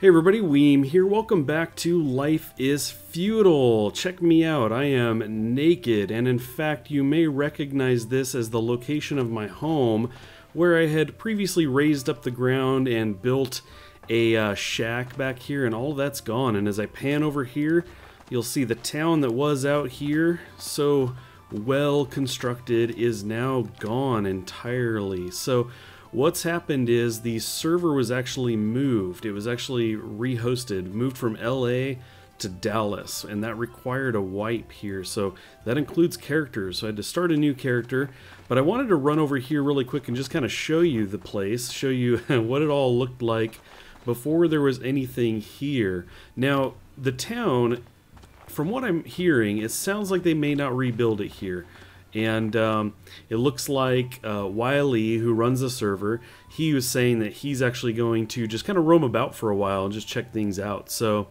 Hey everybody, Weem here. Welcome back to Life is Feudal. Check me out. I am naked, and in fact, you may recognize this as the location of my home, where I had previously raised up the ground and built a shack back here, and all that's gone. And as I pan over here, you'll see the town that was out here, so well constructed, is now gone entirely. So what's happened is the server was actually moved. It was actually rehosted, moved from LA to Dallas, and that required a wipe here. So that includes characters. So I had to start a new character, but I wanted to run over here really quick and just kind of show you the place, show you what it all looked like before there was anything here. Now, the town, from what I'm hearing, it sounds like they may not rebuild it here. And it looks like Wiley, who runs the server, he was saying that he's actually going to just kind of roam about for a while and just check things out. So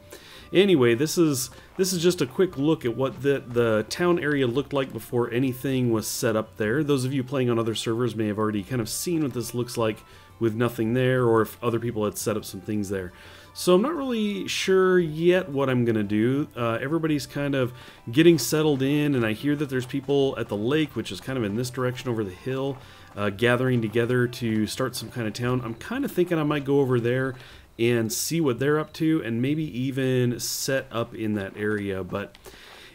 anyway, this is just a quick look at what the town area looked like before anything was set up there. Those of you playing on other servers may have already kind of seen what this looks like with nothing there, or if other people had set up some things there. So I'm not really sure yet what I'm going to do. Everybody's kind of getting settled in, and I hear that there's people at the lake, which is kind of in this direction over the hill, gathering together to start some kind of town. I'm kind of thinking I might go over there and see what they're up to, and maybe even set up in that area. But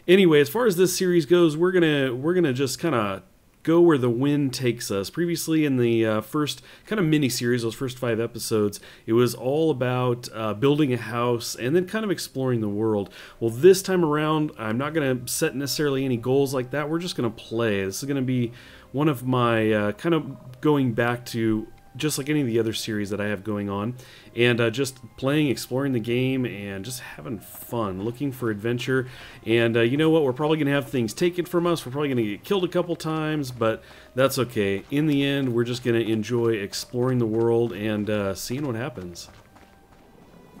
anyway, as far as this series goes, we're gonna just kind of go where the wind takes us. Previously in the first kind of mini-series, those first 5 episodes, it was all about building a house and then kind of exploring the world. Well, this time around, I'm not going to set necessarily any goals like that. We're just going to play. This is going to be one of my kind of going back to just like any of the other series that I have going on, and just playing, exploring the game, and just having fun, looking for adventure. And you know what, we're probably going to have things taken from us, we're probably going to get killed a couple times, but that's okay. In the end, we're just going to enjoy exploring the world and seeing what happens.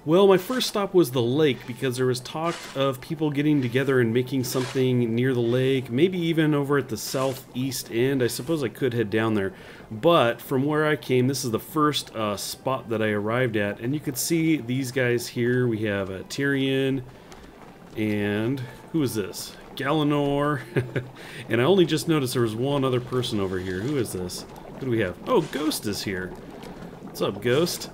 Well, my first stop was the lake, because there was talk of people getting together and making something near the lake, maybe even over at the southeast end. I suppose I could head down there, but from where I came, this is the first spot that I arrived at, and you could see these guys here. We have Tyrion, and who is this? Galanor. And I only just noticed there was one other person over here. Who is this? Who do we have? Oh, Ghost is here. What's up, Ghost?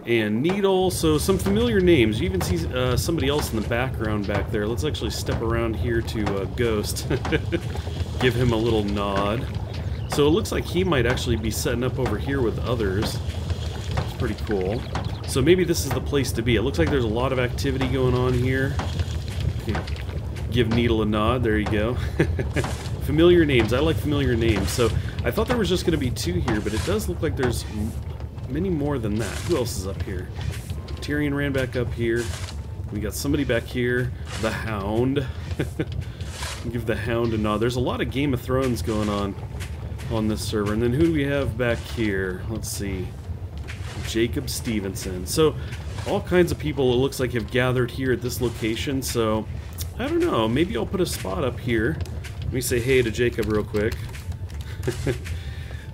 And Needle, so some familiar names. You even see somebody else in the background back there. Let's actually step around here to Ghost. Give him a little nod. So it looks like he might actually be setting up over here with others. It's pretty cool. So maybe this is the place to be. It looks like there's a lot of activity going on here. Okay. Give Needle a nod. There you go. Familiar names. I like familiar names. So I thought there was just going to be 2 here, but it does look like there's many more than that. Who else is up here? Tyrion ran back up here. We got somebody back here. The Hound. Give the Hound a nod. There's a lot of Game of Thrones going on this server. And then who do we have back here? Let's see. Jacob Stevenson. So all kinds of people, it looks like, have gathered here at this location. So I don't know. Maybe I'll put a spot up here. Let me say hey to Jacob real quick.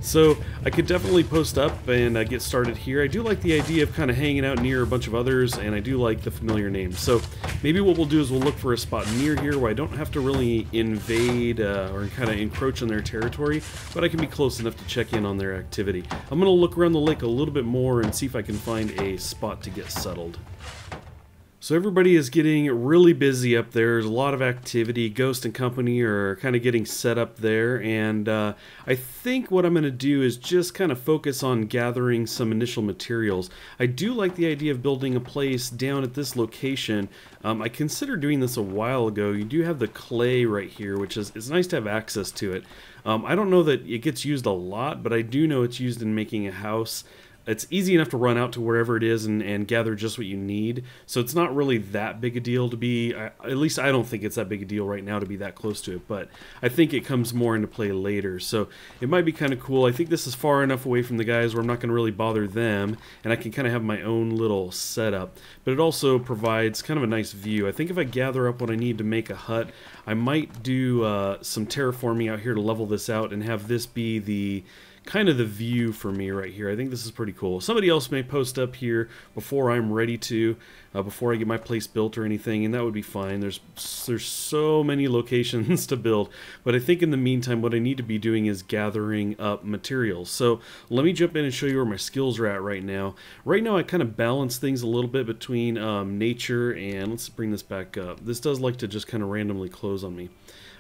So I could definitely post up and get started here. I do like the idea of kind of hanging out near a bunch of others, and I do like the familiar names. So maybe what we'll do is we'll look for a spot near here where I don't have to really invade or kind of encroach on their territory, but I can be close enough to check in on their activity. I'm going to look around the lake a little bit more and see if I can find a spot to get settled. So everybody is getting really busy up there. There's a lot of activity. Ghost and company are kind of getting set up there, and I think what I'm going to do is just kind of focus on gathering some initial materials. I do like the idea of building a place down at this location. I considered doing this a while ago. You do have the clay right here, which is it's nice to have access to it. I don't know that it gets used a lot, but I do know it's used in making a house. It's easy enough to run out to wherever it is and gather just what you need. So it's not really that big a deal to be, at least I don't think it's that big a deal right now to be that close to it, but I think it comes more into play later. So it might be kind of cool. I think this is far enough away from the guys where I'm not going to really bother them, and I can kind of have my own little setup. But it also provides kind of a nice view. I think if I gather up what I need to make a hut, I might do some terraforming out here to level this out and have this be the kind of the view for me right here. I think this is pretty cool. Somebody else may post up here before I'm ready to, before I get my place built or anything, and that would be fine. There's so many locations to build, but I think in the meantime what I need to be doing is gathering up materials. So let me jump in and show you where my skills are at right now. Right now I kind of balance things a little bit between nature and, let's bring this back up. This does like to just kind of randomly close on me.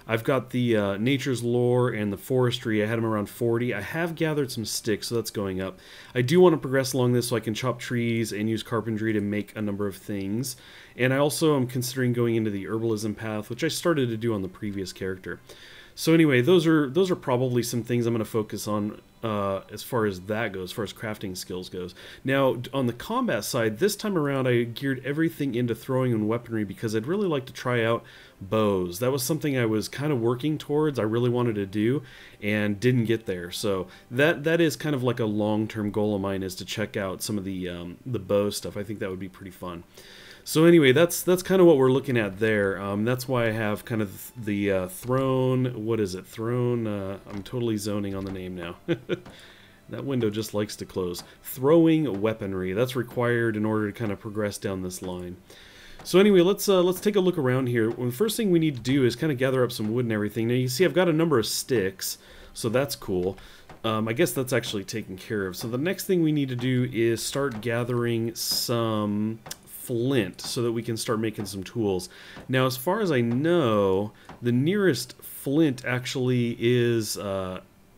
I've got the nature's lore and the forestry. I had them around 40. I have gathered some sticks, so that's going up. I do want to progress along this so I can chop trees and use carpentry to make a number of things. And I also am considering going into the herbalism path, which I started to do on the previous character. So anyway, those are probably some things I'm going to focus on as far as that goes, as far as crafting skills goes. Now, on the combat side, this time around I geared everything into throwing and weaponry because I'd really like to try out bows. That was something I was kind of working towards, I really wanted to do, and didn't get there. So that is kind of like a long-term goal of mine, is to check out some of the bow stuff. I think that would be pretty fun. So anyway, that's kind of what we're looking at there. That's why I have kind of the throne. What is it? Throne. I'm totally zoning on the name now. That window just likes to close. Throwing weaponry. That's required in order to kind of progress down this line. So anyway, let's take a look around here. Well, the first thing we need to do is kind of gather up some wood and everything. Now you see I've got a number of sticks, so that's cool. I guess that's actually taken care of. So the next thing we need to do is start gathering some flint so that we can start making some tools. Now, as far as I know, the nearest flint actually is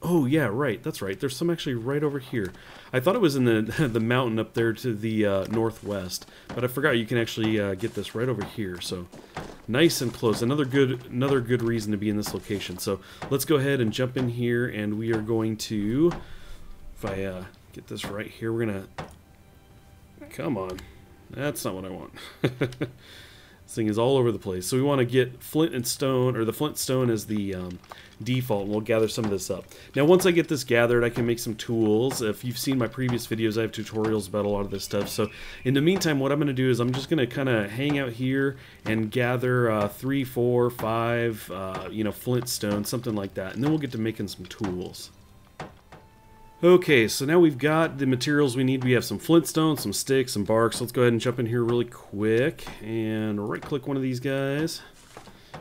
oh yeah, right, that's right, there's some actually right over here. I thought it was in the the mountain up there to the northwest, but I forgot you can actually get this right over here. So nice and close. Another good reason to be in this location. So let's go ahead and jump in here, and we are going to, if I get this right here, we're gonna, come on, that's not what I want. This thing is all over the place. So we want to get flint and stone, or the flint stone as the default, and we'll gather some of this up. Now once I get this gathered, I can make some tools. If you've seen my previous videos, I have tutorials about a lot of this stuff. So in the meantime, what I'm going to do is I'm just going to kind of hang out here and gather 3, 4, 5, you know, flint stone, something like that, and then we'll get to making some tools. Okay, so now we've got the materials we need. We have some flintstone, some sticks, some bark. So let's go ahead and jump in here really quick and right-click one of these guys.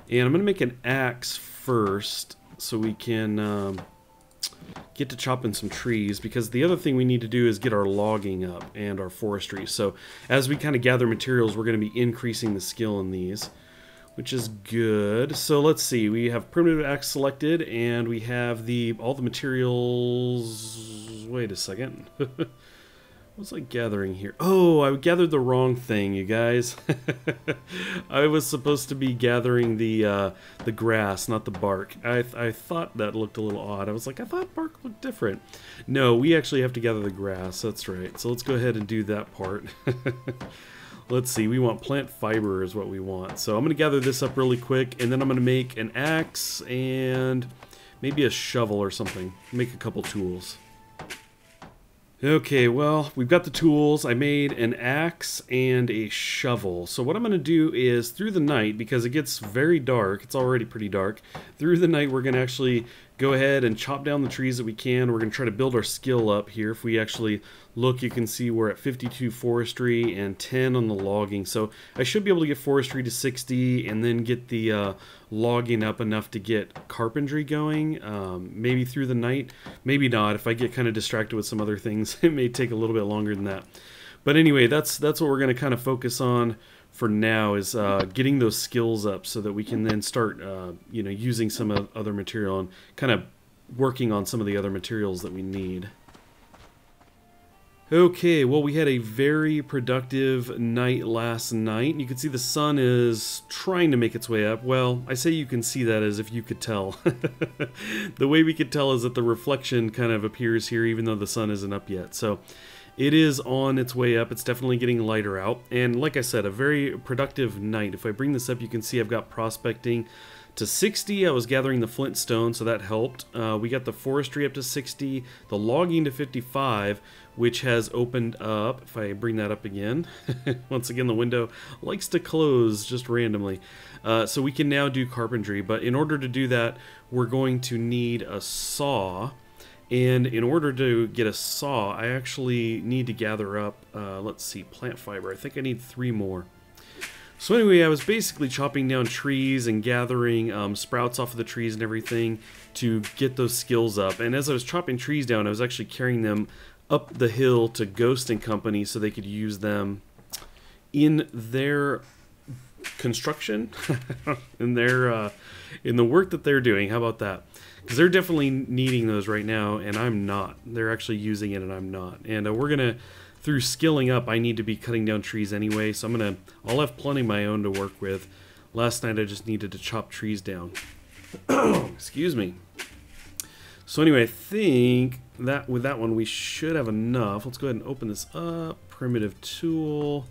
And I'm going to make an axe first so we can get to chopping some trees, because the other thing we need to do is get our logging up and our forestry. So as we kind of gather materials, we're going to be increasing the skill in these, which is good. So let's see, we have primitive axe selected, and we have all the materials. Wait a second. What's I gathering here? Oh, I gathered the wrong thing, you guys. I was supposed to be gathering the grass, not the bark. I thought that looked a little odd. I was like, I thought bark looked different. No, we actually have to gather the grass. That's right. So let's go ahead and do that part. Let's see, we want plant fiber is what we want. So I'm going to gather this up really quick, and then I'm going to make an axe and maybe a shovel or something. Make a couple tools. Okay, well, we've got the tools. I made an axe and a shovel. So what I'm going to do is, through the night, because it gets very dark, it's already pretty dark, through the night we're going to actually go ahead and chop down the trees that we can. We're going to try to build our skill up here. If we actually look, you can see we're at 52 forestry and 10 on the logging. So I should be able to get forestry to 60 and then get the logging up enough to get carpentry going. Maybe through the night, maybe not. If I get kind of distracted with some other things, it may take a little bit longer than that. But anyway, that's what we're going to kind of focus on for now, is getting those skills up so that we can then start you know, using some other material and kind of working on some of the other materials that we need. Okay, well, we had a very productive night last night. You can see the sun is trying to make its way up. Well, I say you can see that as if you could tell. The way we could tell is that the reflection kind of appears here even though the sun isn't up yet. So it is on its way up. It's definitely getting lighter out. And like I said, a very productive night. If I bring this up, you can see I've got prospecting to 60. I was gathering the flint stone, so that helped. We got the forestry up to 60, the logging to 55, which has opened up. If I bring that up again, once again the window likes to close just randomly. So we can now do carpentry, but in order to do that, we're going to need a saw. And in order to get a saw, I actually need to gather up, let's see, plant fiber. I think I need 3 more. So anyway, I was basically chopping down trees and gathering sprouts off of the trees and everything to get those skills up. And as I was chopping trees down, I was actually carrying them up the hill to Ghost and Company so they could use them in their construction, in the work that they're doing. How about that? Because they're definitely needing those right now, and I'm not. They're actually using it, and I'm not. And we're gonna, through skilling up, I need to be cutting down trees anyway, so I'll have plenty of my own to work with. Last night I just needed to chop trees down. Excuse me. So anyway, I think that with that one we should have enough. Let's go ahead and open this up. Primitive tool.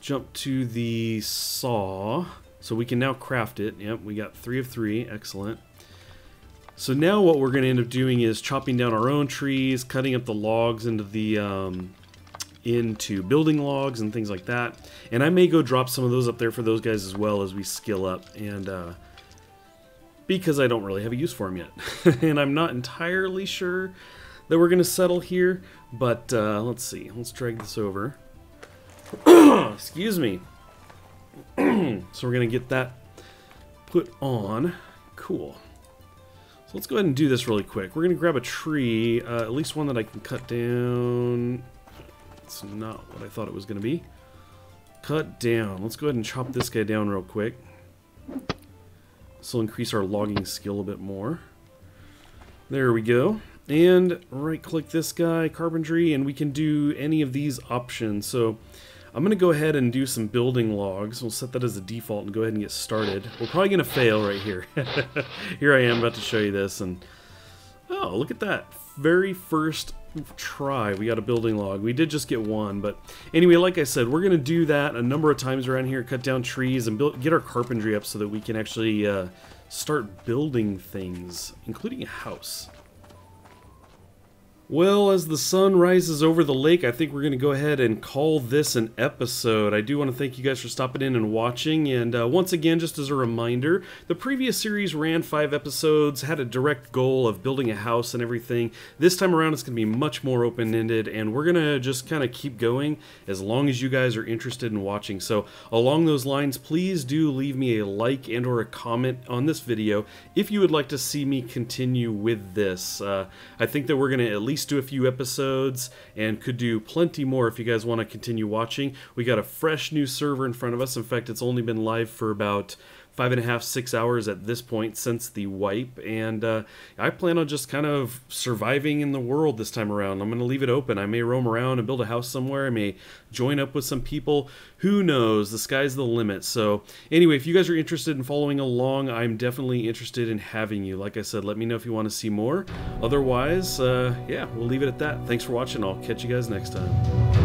Jump to the saw. So we can now craft it. Yep, we got 3 of 3. Excellent. So now what we're going to end up doing is chopping down our own trees, cutting up the logs into the into building logs and things like that. And I may go drop some of those up there for those guys as well as we skill up. And because I don't really have a use for them yet. And I'm not entirely sure that we're going to settle here. But let's see. Let's drag this over. Excuse me. So we're going to get that put on. Cool. So let's go ahead and do this really quick. We're going to grab a tree, at least one that I can cut down. It's not what I thought it was going to be. Cut down. Let's go ahead and chop this guy down real quick. This will increase our logging skill a bit more. There we go. And right click this guy, carpentry, and we can do any of these options. So I'm going to go ahead and do some building logs. We'll set that as a default and go ahead and get started. We're probably going to fail right here. Here I am about to show you this. And oh, look at that. Very first try, we got a building log. We did just get one, but anyway, like I said, we're going to do that a number of times around here, cut down trees and get our carpentry up so that we can actually start building things, including a house. Well, as the sun rises over the lake, I think we're going to go ahead and call this an episode. I do want to thank you guys for stopping in and watching, and once again, just as a reminder, the previous series ran 5 episodes, had a direct goal of building a house and everything. This time around, it's going to be much more open-ended, and we're going to just kind of keep going as long as you guys are interested in watching. So, along those lines, please do leave me a like and or a comment on this video if you would like to see me continue with this. I think that we're going to at least do a few episodes and could do plenty more if you guys want to continue watching. We got a fresh new server in front of us. In fact, it's only been live for about 5.5, 6 hours at this point since the wipe, and I plan on just kind of surviving in the world this time around. I'm going to leave it open. I may roam around and build a house somewhere. I may join up with some people. Who knows? The sky's the limit. So anyway, if you guys are interested in following along, I'm definitely interested in having you. Like I said, let me know if you want to see more. Otherwise, yeah, we'll leave it at that. Thanks for watching. I'll catch you guys next time.